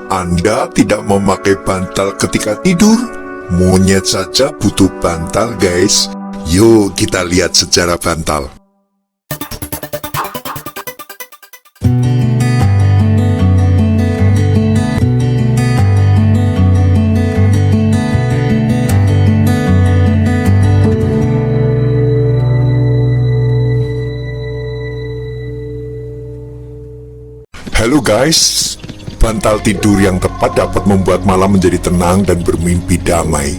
Anda tidak memakai bantal ketika tidur? Monyet saja butuh bantal, guys. Yuk kita lihat sejarah bantal. Halo guys, bantal tidur yang tepat dapat membuat malam menjadi tenang dan bermimpi damai.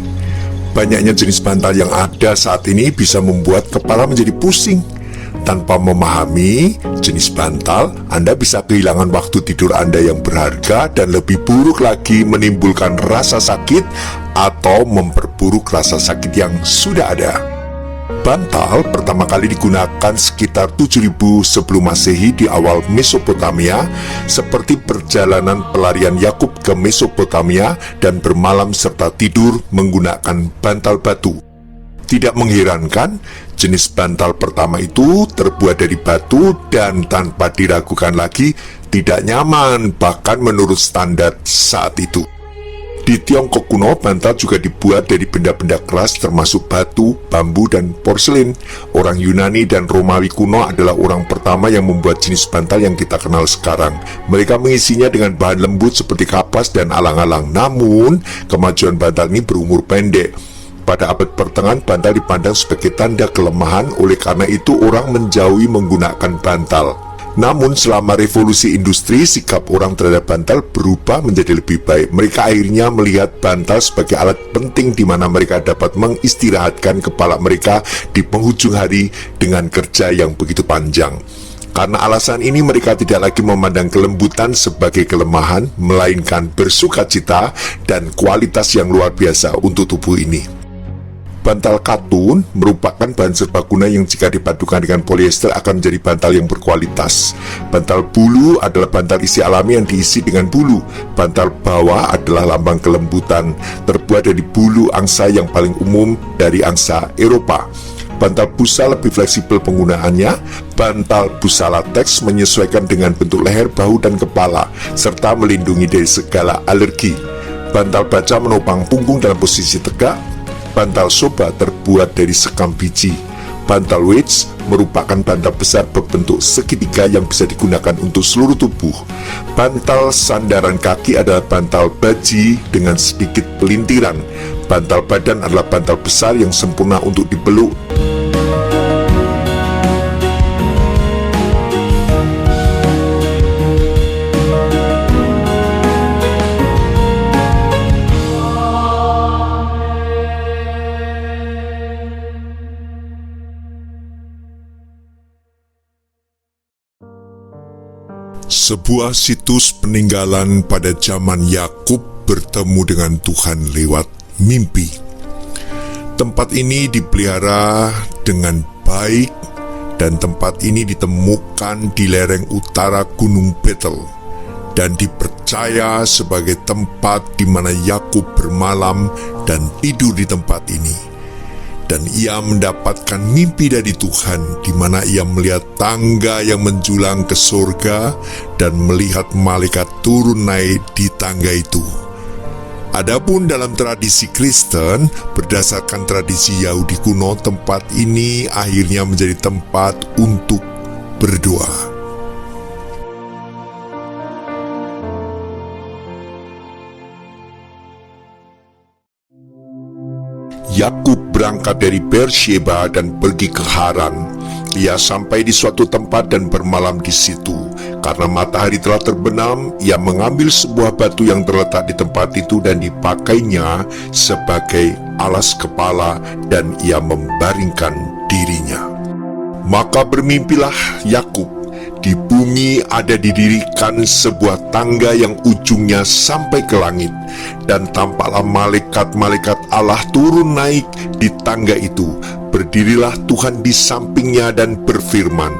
Banyaknya jenis bantal yang ada saat ini bisa membuat kepala menjadi pusing. Tanpa memahami jenis bantal, Anda bisa kehilangan waktu tidur Anda yang berharga dan lebih buruk lagi menimbulkan rasa sakit atau memperburuk rasa sakit yang sudah ada. Bantal pertama kali digunakan sekitar 7000 sebelum Masehi di awal Mesopotamia, seperti perjalanan pelarian Yakub ke Mesopotamia dan bermalam serta tidur menggunakan bantal batu. Tidak mengherankan, jenis bantal pertama itu terbuat dari batu dan tanpa diragukan lagi tidak nyaman, bahkan menurut standar saat itu. Di Tiongkok kuno, bantal juga dibuat dari benda-benda keras termasuk batu, bambu, dan porselin. Orang Yunani dan Romawi kuno adalah orang pertama yang membuat jenis bantal yang kita kenal sekarang. Mereka mengisinya dengan bahan lembut seperti kapas dan alang-alang. Namun, kemajuan bantal ini berumur pendek. Pada abad pertengahan, bantal dipandang sebagai tanda kelemahan, oleh karena itu orang menjauhi menggunakan bantal. Namun selama revolusi industri, sikap orang terhadap bantal berubah menjadi lebih baik. Mereka akhirnya melihat bantal sebagai alat penting di mana mereka dapat mengistirahatkan kepala mereka di penghujung hari dengan kerja yang begitu panjang. Karena alasan ini mereka tidak lagi memandang kelembutan sebagai kelemahan, melainkan bersukacita dan kualitas yang luar biasa untuk tubuh ini. Bantal katun merupakan bahan serbaguna yang jika dipadukan dengan polyester akan menjadi bantal yang berkualitas. Bantal bulu adalah bantal isi alami yang diisi dengan bulu. Bantal bawah adalah lambang kelembutan, terbuat dari bulu angsa yang paling umum dari angsa Eropa. Bantal busa lebih fleksibel penggunaannya. Bantal busa latex menyesuaikan dengan bentuk leher, bahu, dan kepala, serta melindungi dari segala alergi. Bantal baja menopang punggung dalam posisi tegak. Bantal soba terbuat dari sekam biji. Bantal wedge merupakan bantal besar berbentuk segitiga yang bisa digunakan untuk seluruh tubuh. Bantal sandaran kaki adalah bantal baji dengan sedikit pelintiran. Bantal badan adalah bantal besar yang sempurna untuk dipeluk. Sebuah situs peninggalan pada zaman Yakub bertemu dengan Tuhan lewat mimpi. Tempat ini dipelihara dengan baik dan tempat ini ditemukan di lereng utara Gunung Betel dan dipercaya sebagai tempat di mana Yakub bermalam dan tidur di tempat ini. Dan ia mendapatkan mimpi dari Tuhan di mana ia melihat tangga yang menjulang ke surga dan melihat malaikat turun naik di tangga itu. Adapun dalam tradisi Kristen, berdasarkan tradisi Yahudi kuno, tempat ini akhirnya menjadi tempat untuk berdoa. Yakub berangkat dari Beersheba dan pergi ke Haran. Ia sampai di suatu tempat dan bermalam di situ. Karena matahari telah terbenam, ia mengambil sebuah batu yang terletak di tempat itu dan dipakainya sebagai alas kepala dan ia membaringkan dirinya. Maka bermimpilah Yakub. Di bumi ada didirikan sebuah tangga yang ujungnya sampai ke langit, dan tampaklah malaikat-malaikat Allah turun naik di tangga itu. Berdirilah Tuhan di sampingnya dan berfirman,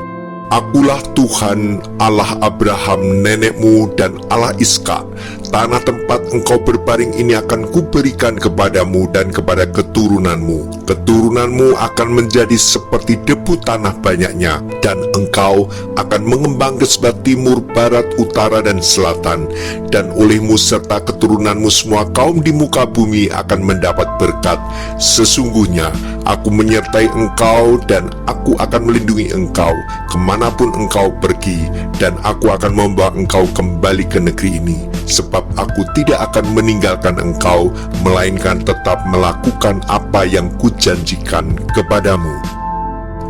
"Akulah Tuhan Allah Abraham nenekmu dan Allah Ishak. Tanah tempat engkau berbaring ini akan kuberikan kepadamu dan kepada keturunanmu. Keturunanmu akan menjadi seperti debu tanah banyaknya, dan engkau akan mengembang ke sebelah timur, barat, utara, dan selatan. Dan olehmu serta keturunanmu semua kaum di muka bumi akan mendapat berkat. Sesungguhnya aku menyertai engkau, dan aku akan melindungi engkau kemanapun engkau pergi, dan aku akan membawa engkau kembali ke negeri ini. Sebab aku tidak akan meninggalkan engkau, melainkan tetap melakukan apa yang kujanjikan kepadamu.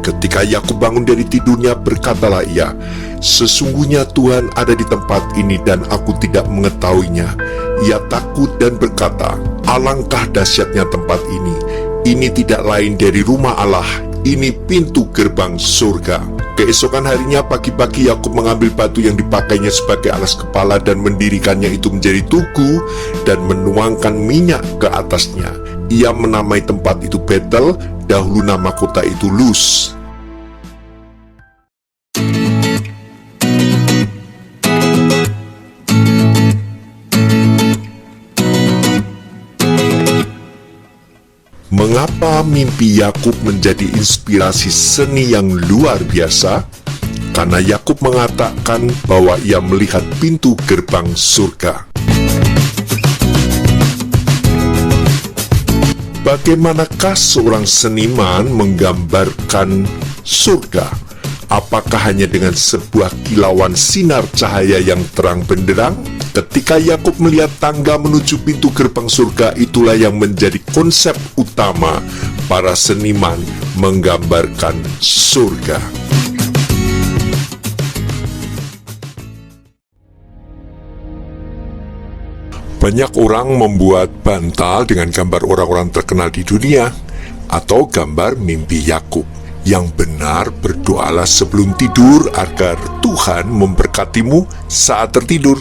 Ketika Yakub bangun dari tidurnya, berkatalah ia, "Sesungguhnya Tuhan ada di tempat ini dan aku tidak mengetahuinya." Ia takut dan berkata, "Alangkah dahsyatnya tempat ini. Ini tidak lain dari rumah Allah. Ini pintu gerbang surga." Keesokan harinya pagi-pagi Yakub mengambil batu yang dipakainya sebagai alas kepala dan mendirikannya itu menjadi tugu dan menuangkan minyak ke atasnya. Ia menamai tempat itu Betel, dahulu nama kota itu Luz. Mengapa mimpi Yakub menjadi inspirasi seni yang luar biasa? Karena Yakub mengatakan bahwa ia melihat pintu gerbang surga. Bagaimanakah seorang seniman menggambarkan surga? Apakah hanya dengan sebuah kilauan sinar cahaya yang terang benderang? Ketika Yakub melihat tangga menuju pintu gerbang surga, itulah yang menjadi konsep utama para seniman menggambarkan surga. Banyak orang membuat bantal dengan gambar orang-orang terkenal di dunia atau gambar mimpi Yakub. Yang benar, berdoalah sebelum tidur agar Tuhan memberkatimu saat tertidur.